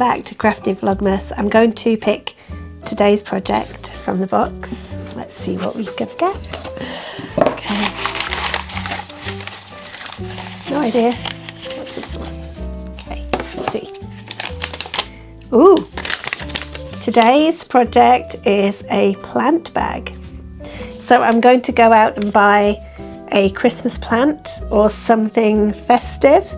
back to Crafty Vlogmas. I'm going to pick today's project from the box. Let's see what we can get. Okay. No idea. What's this one? Okay, let's see. Ooh! Today's project is a plant bag. So I'm going to go out and buy a Christmas plant or something festive,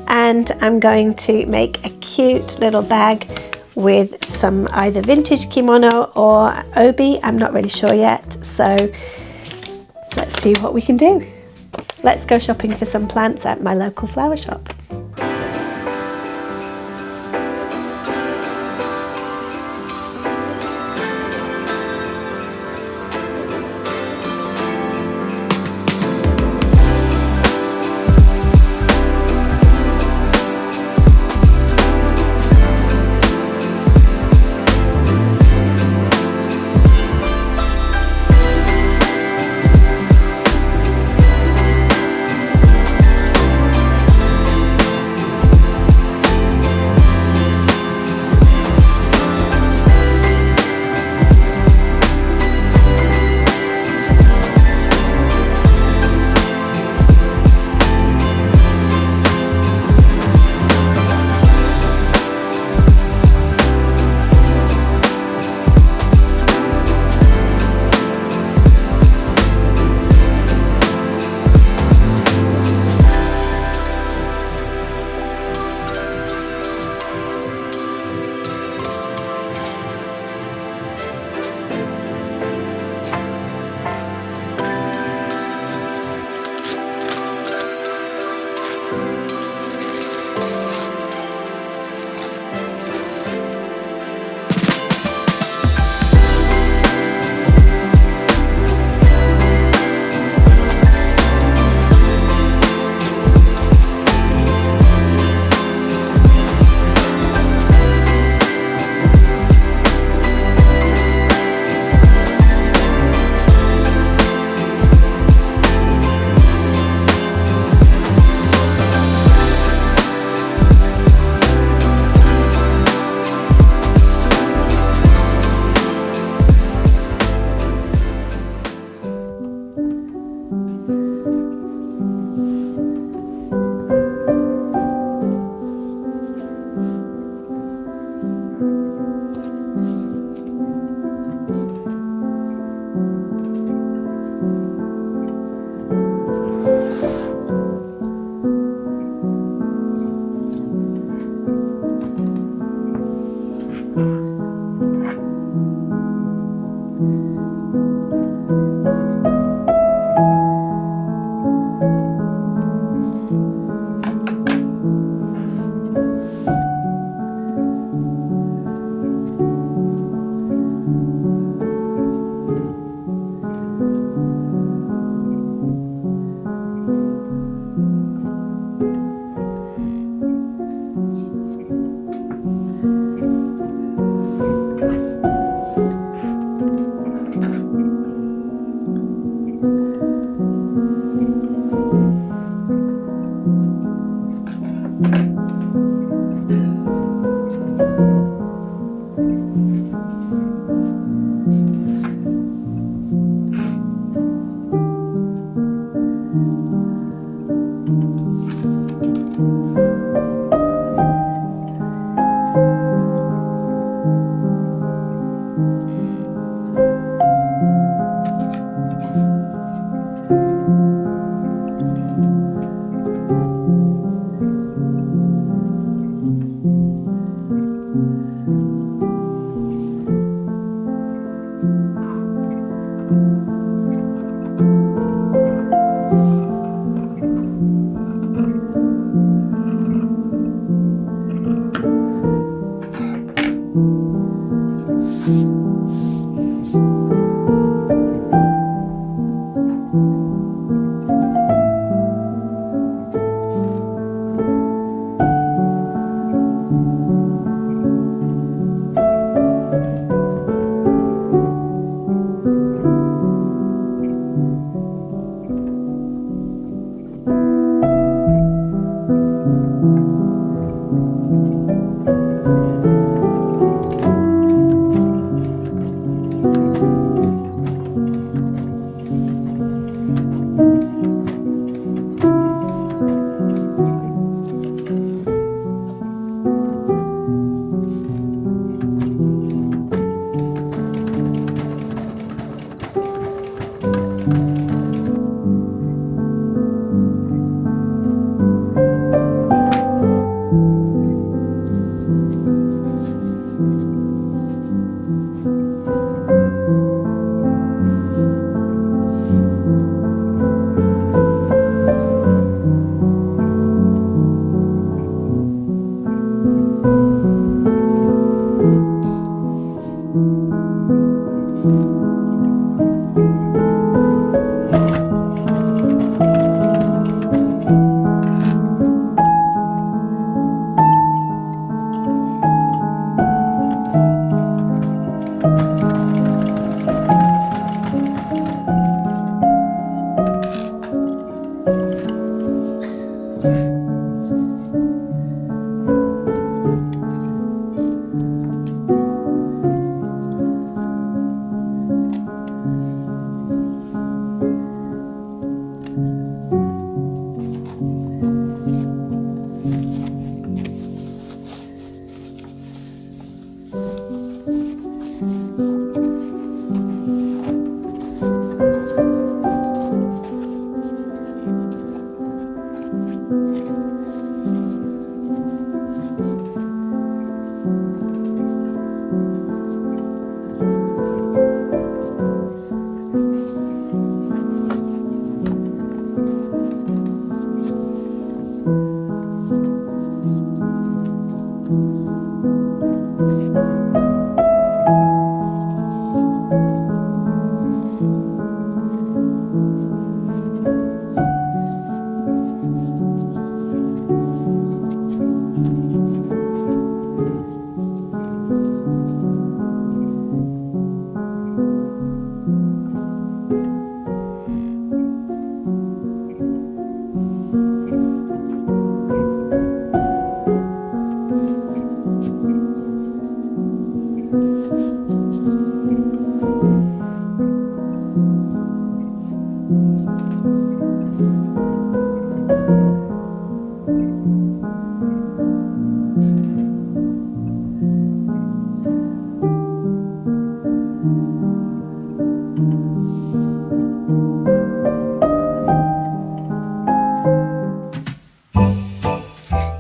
and I'm going to make a cute little bag with some either vintage kimono or obi. I'm not really sure yet, so let's see what we can do. Let's go shopping for some plants at my local flower shop.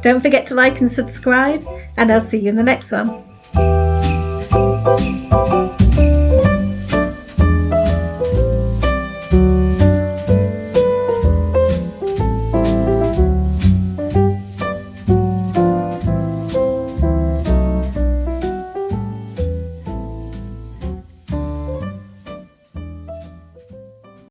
Don't forget to like and subscribe, and I'll see you in the next one.